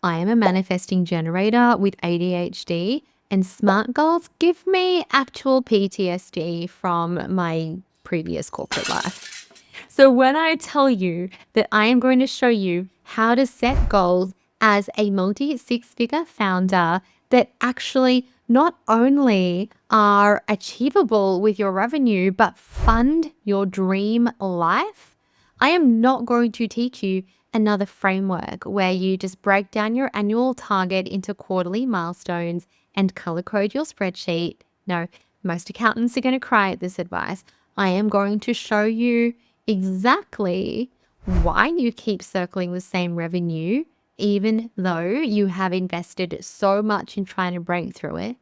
I am a manifesting generator with ADHD, and SMART goals give me actual PTSD from my previous corporate life. So when I tell you that I am going to show you how to set goals as a multi-six-figure founder that actually not only are achievable with your revenue, but fund your dream life, I am not going to teach you another framework where you just break down your annual target into quarterly milestones and color code your spreadsheet. No, most accountants are going to cry at this advice. I am going to show you exactly why you keep circling the same revenue, even though you have invested so much in trying to break through it.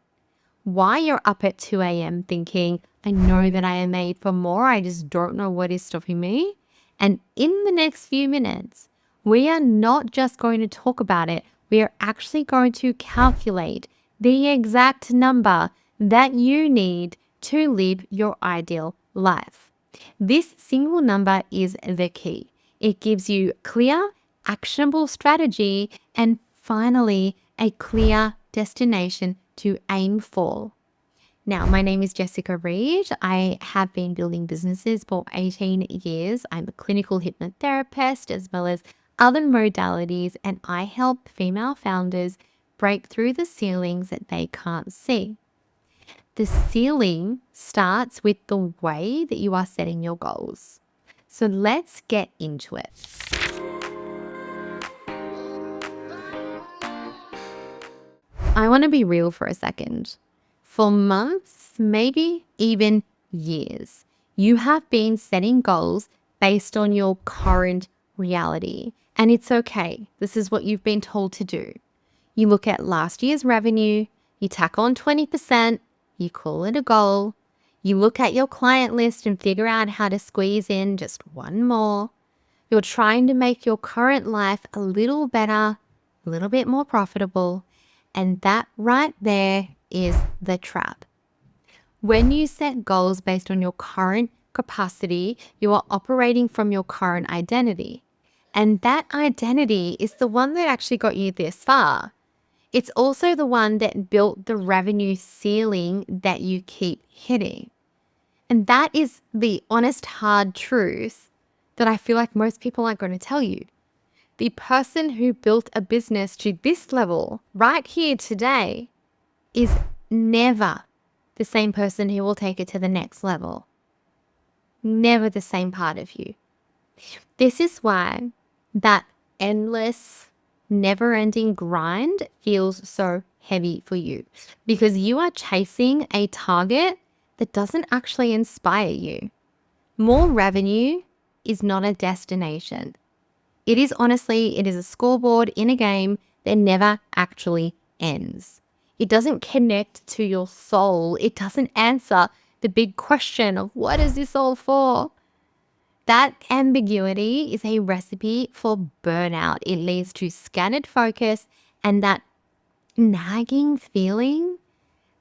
Why you're up at 2 a.m. thinking, I know that I am made for more, I just don't know what is stopping me. And in the next few minutes, we are not just going to talk about it, we are actually going to calculate the exact number that you need to live your ideal life. This single number is the key. It gives you clear, actionable strategy and finally a clear destination to aim for. Now, my name is Jessica Reed. I have been building businesses for 18 years. I'm a clinical hypnotherapist as well as other modalities, and I help female founders break through the ceilings that they can't see. The ceiling starts with the way that you are setting your goals. So let's get into it. I want to be real for a second. For months, maybe even years, you have been setting goals based on your current reality. And it's okay. This is what you've been told to do. You look at last year's revenue, you tack on 20%, you call it a goal. You look at your client list and figure out how to squeeze in just one more. You're trying to make your current life a little better, a little bit more profitable. And that right there is the trap. When you set goals based on your current capacity, you are operating from your current identity. And that identity is the one that actually got you this far. It's also the one that built the revenue ceiling that you keep hitting. And that is the honest, hard truth that I feel like most people aren't going to tell you. The person who built a business to this level right here today is never the same person who will take it to the next level. Never the same part of you. This is why that endless, never-ending grind feels so heavy for you, because you are chasing a target that doesn't actually inspire you. More revenue is not a destination. It is a scoreboard in a game that never actually ends. It doesn't connect to your soul. It doesn't answer the big question of what is this all for? That ambiguity is a recipe for burnout. It leads to scattered focus and that nagging feeling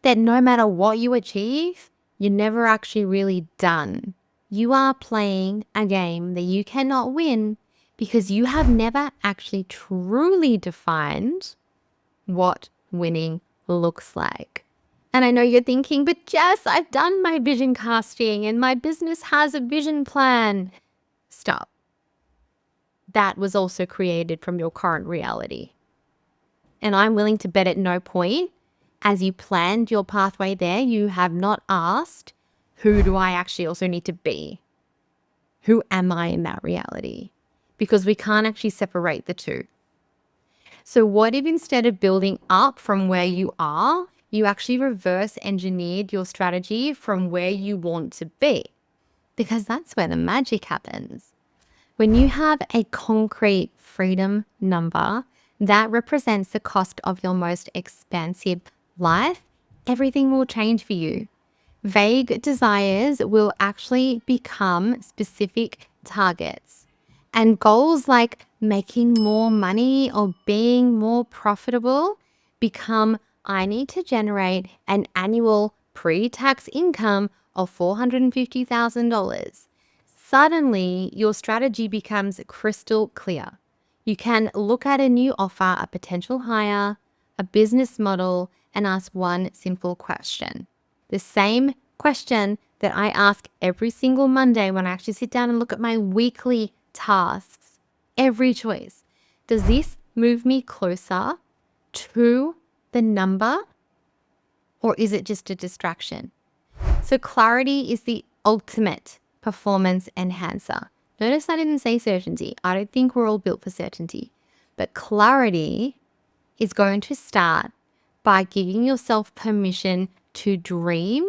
that no matter what you achieve, you're never actually really done. You are playing a game that you cannot win because you have never actually truly defined what winning looks like. And I know you're thinking, but Jess, I've done my vision casting and my business has a vision plan. Stop. That was also created from your current reality. And I'm willing to bet at no point, as you planned your pathway there, you have not asked, who do I actually also need to be? Who am I in that reality? Because we can't actually separate the two. So what if instead of building up from where you are, you actually reverse engineered your strategy from where you want to be? Because that's where the magic happens. When you have a concrete freedom number that represents the cost of your most expansive life, everything will change for you. Vague desires will actually become specific targets. And goals like making more money or being more profitable become, I need to generate an annual pre-tax income of $450,000. Suddenly, your strategy becomes crystal clear. You can look at a new offer, a potential hire, a business model, and ask one simple question. The same question that I ask every single Monday when I actually sit down and look at my weekly tasks. Every choice. Does this move me closer to the number, or is it just a distraction? So clarity is the ultimate performance enhancer. Notice I didn't say certainty. I don't think we're all built for certainty. But clarity is going to start by giving yourself permission to dream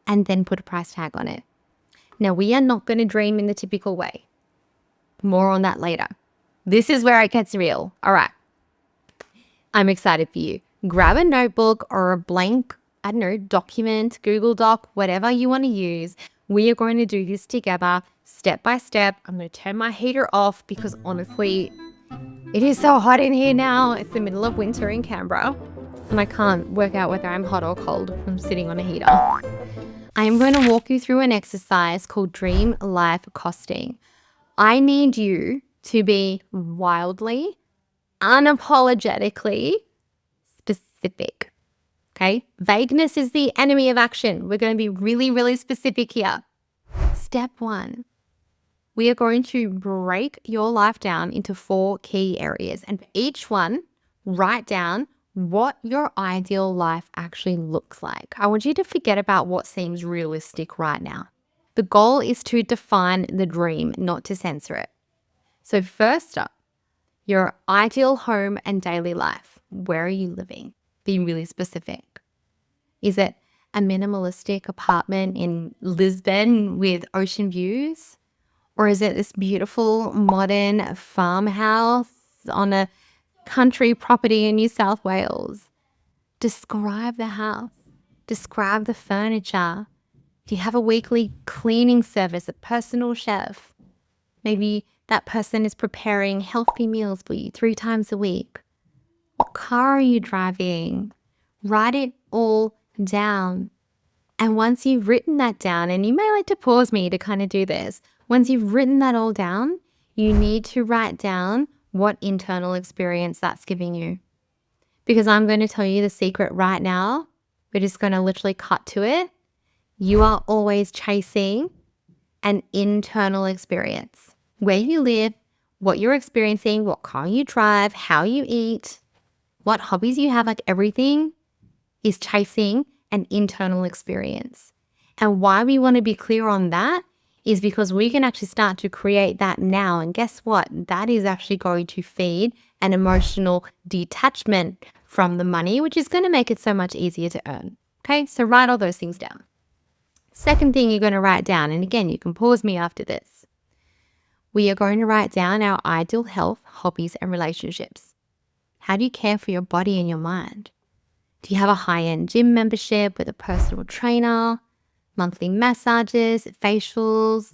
and then put a price tag on it. Now, we are not going to dream in the typical way. More on that later. This is where it gets real. All right. I'm excited for you. Grab a notebook or a blank, document, Google Doc, whatever you want to use. We are going to do this together, step by step. I'm going to turn my heater off because honestly, it is so hot in here now. It's the middle of winter in Canberra, and I can't work out whether I'm hot or cold from sitting on a heater. I am going to walk you through an exercise called Dream Life Costing. I need you to be wildly, unapologetically specific. Okay? Vagueness is the enemy of action. We're going to be really, really specific here. Step 1. We are going to break your life down into 4 key areas. And for each one, write down what your ideal life actually looks like. I want you to forget about what seems realistic right now. The goal is to define the dream, not to censor it. So first up, your ideal home and daily life. Where are you living? Be really specific. Is it a minimalistic apartment in Lisbon with ocean views? Or is it this beautiful modern farmhouse on a country property in New South Wales? Describe the house. Describe the furniture. Do you have a weekly cleaning service, a personal chef? Maybe that person is preparing healthy meals for you 3 times a week. What car are you driving? Write it all down. And once you've written that down, and you may like to pause me to kind of do this, once you've written that all down, you need to write down what internal experience that's giving you. Because I'm going to tell you the secret right now. We're just going to literally cut to it. You are always chasing an internal experience. Where you live, what you're experiencing, what car you drive, how you eat, what hobbies you have, like everything is chasing an internal experience. And why we want to be clear on that is because we can actually start to create that now. And guess what? That is actually going to feed an emotional detachment from the money, which is going to make it so much easier to earn. Okay, so write all those things down. Second thing you're going to write down, and again, you can pause me after this. We are going to write down our ideal health, hobbies, and relationships. How do you care for your body and your mind? Do you have a high-end gym membership with a personal trainer, monthly massages, facials?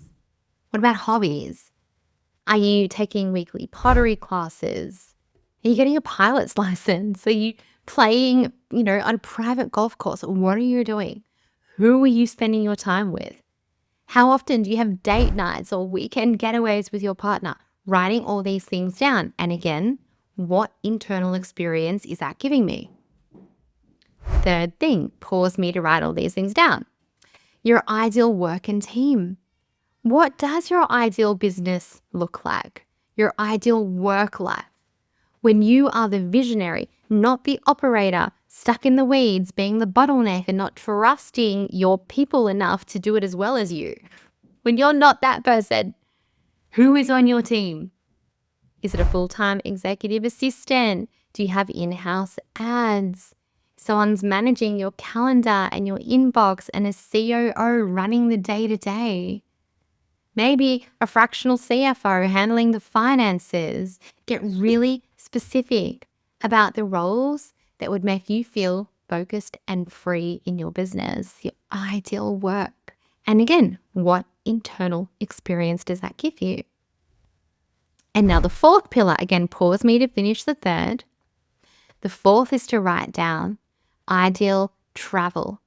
What about hobbies? Are you taking weekly pottery classes? Are you getting a pilot's license? Are you playing, on a private golf course? What are you doing? Who are you spending your time with? How often do you have date nights or weekend getaways with your partner? Writing all these things down. And again, what internal experience is that giving me? Third thing, pause me to write all these things down. Your ideal work and team. What does your ideal business look like? Your ideal work life. When you are the visionary, not the operator, stuck in the weeds, being the bottleneck and not trusting your people enough to do it as well as you. When you're not that person, who is on your team? Is it a full-time executive assistant? Do you have in-house ads? Someone's managing your calendar and your inbox, and a COO running the day-to-day. Maybe a fractional CFO handling the finances. Get really specific about the roles that would make you feel focused and free in your business, your ideal work. And again, what internal experience does that give you? And now the fourth pillar, again, pause me to finish the third. The fourth is to write down ideal travel,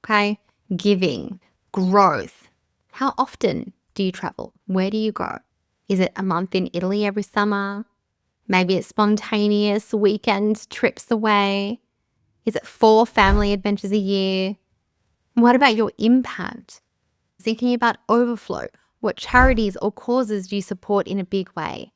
okay? Giving, growth. How often do you travel? Where do you go? Is it a month in Italy every summer? Maybe it's spontaneous weekend trips away. Is it 4 family adventures a year? What about your impact? Thinking about overflow. What charities or causes do you support in a big way?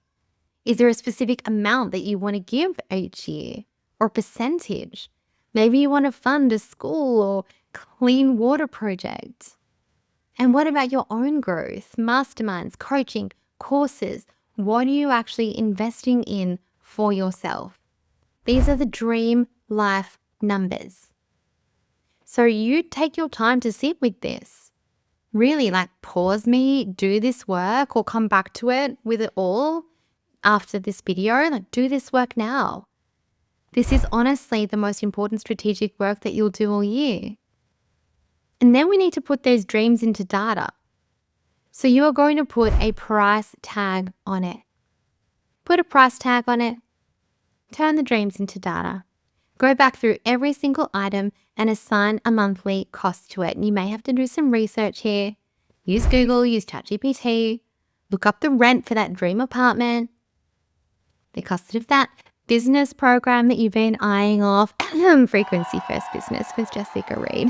Is there a specific amount that you want to give each year or a percentage? Maybe you want to fund a school or clean water project. And what about your own growth, masterminds, coaching, courses? What are you actually investing in for yourself? These are the dream life numbers. So you take your time to sit with this. Really pause me, do this work, or come back to it with it all after this video. Do this work now. This is honestly the most important strategic work that you'll do all year. And then we need to put those dreams into data. So you are going to put a price tag on it. Put a price tag on it. Turn the dreams into data. Go back through every single item and assign a monthly cost to it. And you may have to do some research here. Use Google, use ChatGPT. Look up the rent for that dream apartment, the cost of that business program that you've been eyeing off. Frequency First Business with Jessica Reed.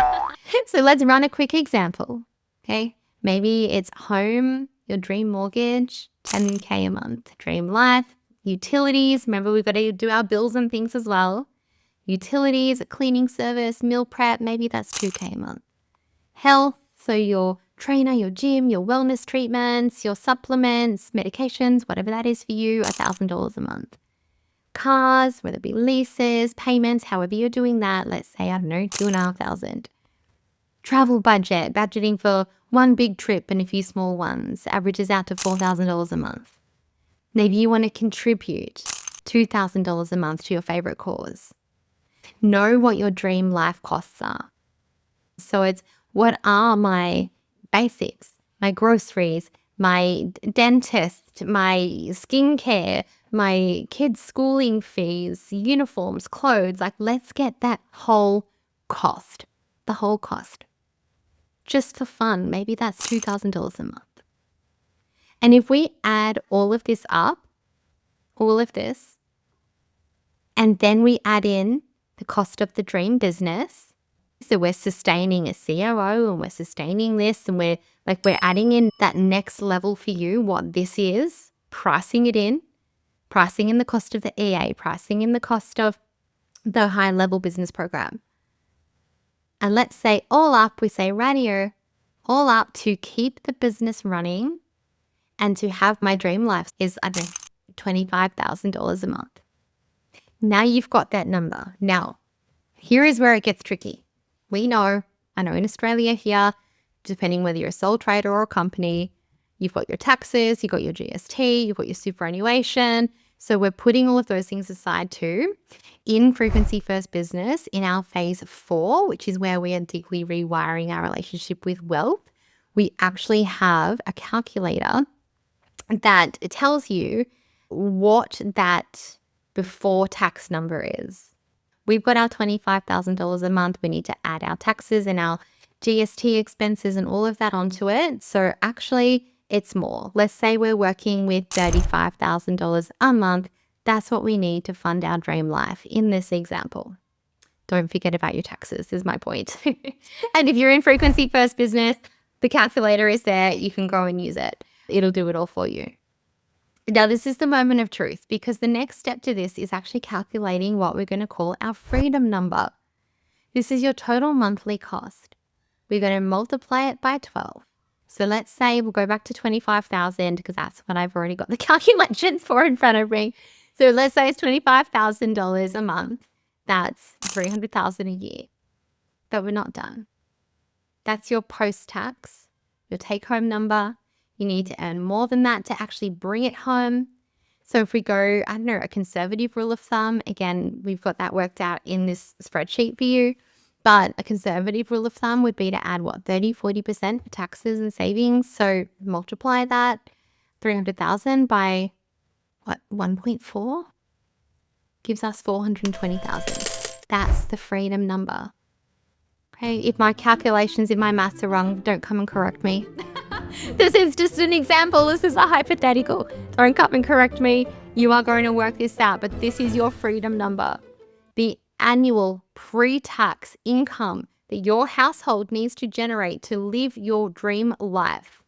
So let's run a quick example. Okay. Maybe it's home, your dream mortgage, 10K a month. Dream life, utilities. Remember, we've got to do our bills and things as well. Utilities, a cleaning service, meal prep, maybe that's 2K a month. Health, so your trainer, your gym, your wellness treatments, your supplements, medications, whatever that is for you, $1,000 a month. Cars, whether it be leases, payments, however you're doing that, let's say, I don't know, $2,500. Travel budget, budgeting for one big trip and a few small ones, averages out to $4,000 a month. Maybe you want to contribute $2,000 a month to your favorite cause. Know what your dream life costs are. So it's, what are my basics, my groceries, my dentist, my skincare, my kids' schooling fees, uniforms, clothes. Let's get that whole cost, the whole cost. Just for fun, maybe that's $2,000 a month. And if we add all of this up, all of this, and then we add in the cost of the dream business, so we're sustaining a COO and we're sustaining this, and we're adding in that next level for you, what this is, pricing it in, pricing in the cost of the EA, pricing in the cost of the high level business program. And let's say all up, we say radio, all up to keep the business running and to have my dream life is, I don't know, $25,000 a month. Now you've got that number. Now, here is where it gets tricky. I know in Australia here, depending whether you're a sole trader or a company, you've got your taxes, you've got your GST, you've got your superannuation. So we're putting all of those things aside too. In Frequency First Business, in our phase 4, which is where we are deeply rewiring our relationship with wealth, we actually have a calculator that tells you what that before tax number is. We've got our $25,000 a month. We need to add our taxes and our GST expenses and all of that onto it. So actually it's more. Let's say we're working with $35,000 a month. That's what we need to fund our dream life in this example. Don't forget about your taxes is my point. And if you're in Frequency First Business, the calculator is there. You can go and use it. It'll do it all for you. Now, this is the moment of truth, because the next step to this is actually calculating what we're going to call our freedom number. This is your total monthly cost. We're going to multiply it by 12. So let's say we'll go back to 25,000 because that's what I've already got the calculations for in front of me. So let's say it's $25,000 a month. That's $300,000 a year. But we're not done. That's your post-tax, your take-home number. You need to earn more than that to actually bring it home. So if we go, I don't know, a conservative rule of thumb, again, we've got that worked out in this spreadsheet for you. But a conservative rule of thumb would be to add 30-40% for taxes and savings. So multiply that 300,000 by 1.4 gives us 420,000. That's the freedom number. Okay, if my calculations, if my maths are wrong, don't come and correct me. This is just an example. This is a hypothetical. Don't come and correct me. You are going to work this out, but this is your freedom number. The annual pre-tax income that your household needs to generate to live your dream life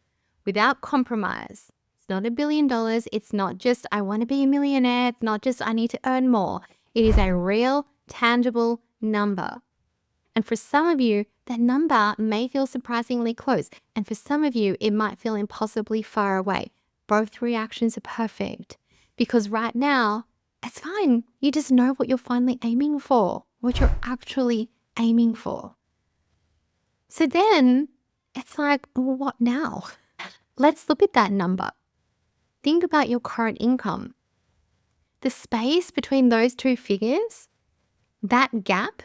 without compromise. It's not $1 billion. It's not just, I want to be a millionaire. It's not just, I need to earn more. It is a real, tangible number. And for some of you, that number may feel surprisingly close. And for some of you, it might feel impossibly far away. Both reactions are perfect because right now, it's fine. You just know what you're finally aiming for, what you're actually aiming for. So then it's like, well, what now? Let's look at that number. Think about your current income. The space between those two figures, that gap,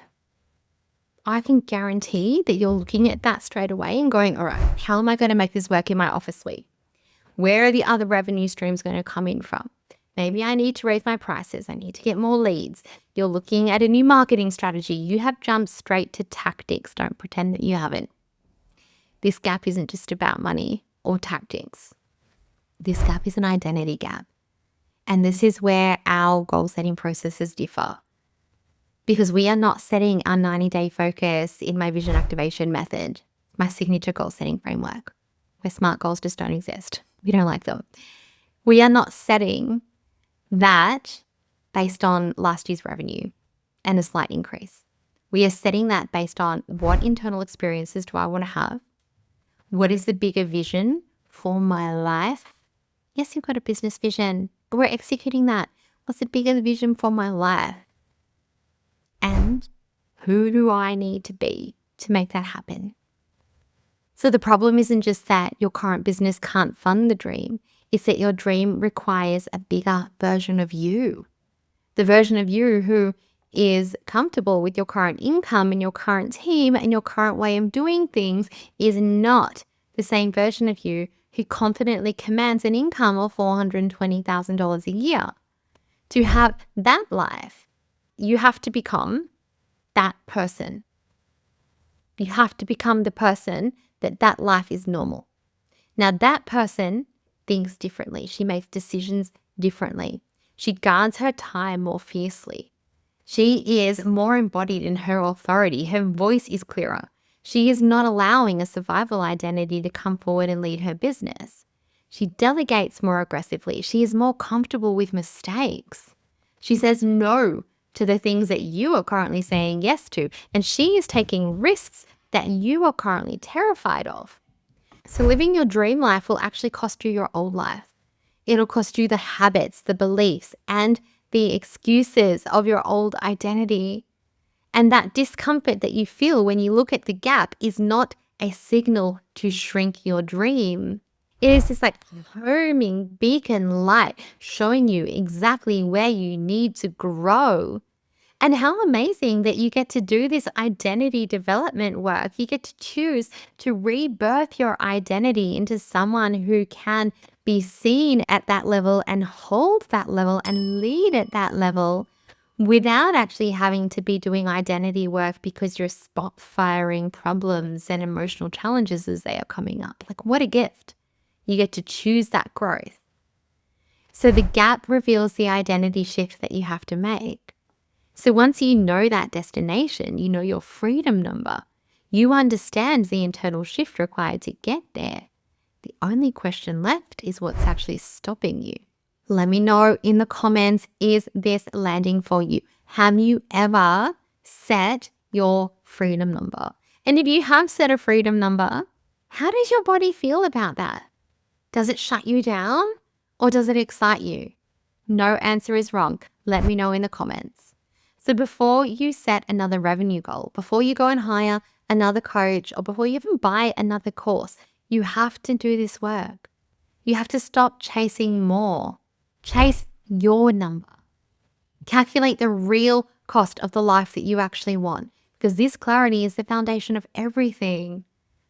I can guarantee that you're looking at that straight away and going, all right, how am I going to make this work in my office suite? Where are the other revenue streams going to come in from? Maybe I need to raise my prices. I need to get more leads. You're looking at a new marketing strategy. You have jumped straight to tactics. Don't pretend that you haven't. This gap isn't just about money or tactics. This gap is an identity gap. And this is where our goal setting processes differ. Because we are not setting our 90-day focus in my vision activation method, my signature goal setting framework, where SMART goals just don't exist. We don't like them. We are not setting that based on last year's revenue and a slight increase. We are setting that based on what internal experiences do I want to have? What is the bigger vision for my life? Yes, you've got a business vision, but we're executing that. What's the bigger vision for my life? And who do I need to be to make that happen? So the problem isn't just that your current business can't fund the dream. It's that your dream requires a bigger version of you. The version of you who is comfortable with your current income and your current team and your current way of doing things is not the same version of you who confidently commands an income of $420,000 a year. To have that life, you have to become that person. You have to become the person that life is normal. Now that person thinks differently. She makes decisions differently. She guards her time more fiercely. She is more embodied in her authority. Her voice is clearer. She is not allowing a survival identity to come forward and lead her business. She delegates more aggressively. She is more comfortable with mistakes. She says no to the things that you are currently saying yes to. And she is taking risks that you are currently terrified of. So living your dream life will actually cost you your old life. It'll cost you the habits, the beliefs, and the excuses of your old identity. And that discomfort that you feel when you look at the gap is not a signal to shrink your dream. It is this like homing beacon light showing you exactly where you need to grow. And how amazing that you get to do this identity development work. You get to choose to rebirth your identity into someone who can be seen at that level and hold that level and lead at that level without actually having to be doing identity work because you're spot firing problems and emotional challenges as they are coming up. Like, what a gift. You get to choose that growth. So the gap reveals the identity shift that you have to make. So once you know that destination, you know your freedom number, you understand the internal shift required to get there. The only question left is what's actually stopping you. Let me know in the comments, is this landing for you? Have you ever set your freedom number? And if you have set a freedom number, how does your body feel about that? Does it shut you down or does it excite you? No answer is wrong. Let me know in the comments. So before you set another revenue goal, before you go and hire another coach, or before you even buy another course, you have to do this work. You have to stop chasing more. Chase your number. Calculate the real cost of the life that you actually want, because this clarity is the foundation of everything.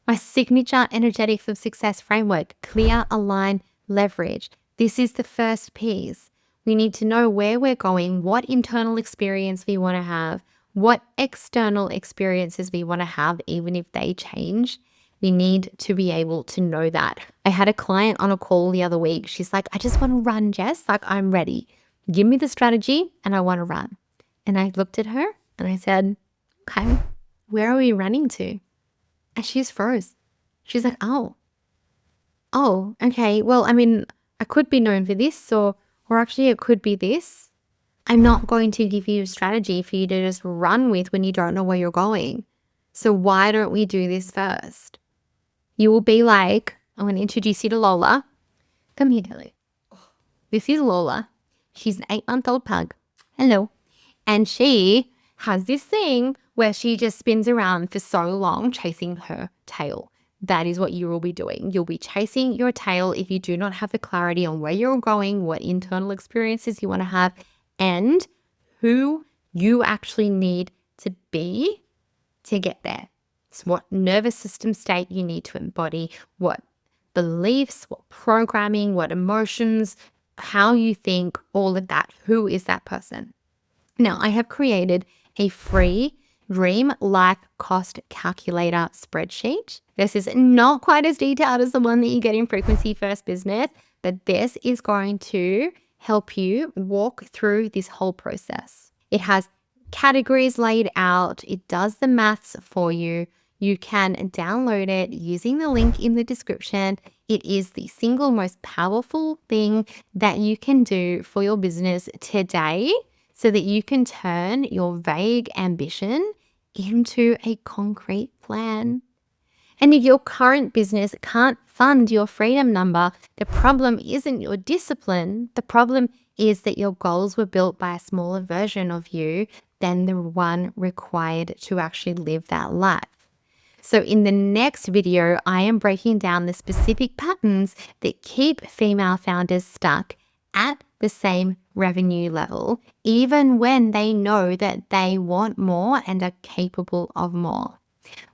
My signature Energetics of Success framework, clear, align, leverage. This is the first piece. We need to know where we're going, what internal experience we want to have, what external experiences we want to have, even if they change, We need to be able to know that. I had a client on a call the other week. She's like, I just want to run, Jess. Like, I'm ready. Give me the strategy and I want to run. And I looked at her and I said, okay, where are we running to? And she's froze. She's like, oh, okay. Well, I mean, I could be known for this or actually it could be this. I'm not going to give you a strategy for you to just run with when you don't know where you're going. So why don't we do this first? You will be like, I'm going to introduce you to Lola. Come here, Kelly. This is Lola. She's an 8-month-old pug. Hello. And she has this thing where she just spins around for so long chasing her tail. That is what you will be doing. You'll be chasing your tail if you do not have the clarity on where you're going, what internal experiences you want to have, and who you actually need to be to get there. So what nervous system state you need to embody, what beliefs, what programming, what emotions, how you think, all of that. Who is that person? Now, I have created a free Dream Life Cost Calculator spreadsheet. This is not quite as detailed as the one that you get in Frequency First Business, but this is going to help you walk through this whole process. It has categories laid out. It does the maths for you. You can download it using the link in the description. It is the single most powerful thing that you can do for your business today so that you can turn your vague ambition into a concrete plan. And if your current business can't fund your freedom number, the problem isn't your discipline. The problem is that your goals were built by a smaller version of you than the one required to actually live that life. So in the next video, I am breaking down the specific patterns that keep female founders stuck at the same revenue level, even when they know that they want more and are capable of more.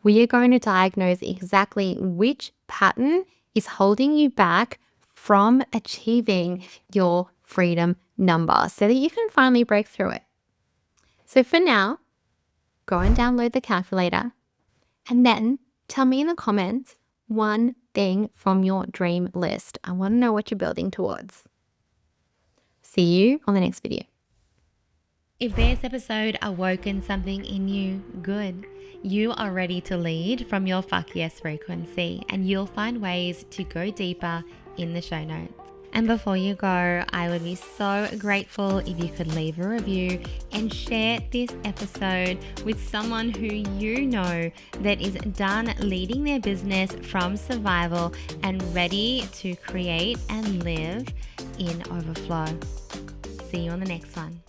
We are going to diagnose exactly which pattern is holding you back from achieving your freedom number so that you can finally break through it. So for now, go and download the calculator and then tell me in the comments one thing from your dream list. I want to know what you're building towards. See you on the next video. If this episode awoken something in you, good. You are ready to lead from your fuck yes frequency, and you'll find ways to go deeper in the show notes. And before you go, I would be so grateful if you could leave a review and share this episode with someone who you know that is done leading their business from survival and ready to create and live in overflow. See you on the next one.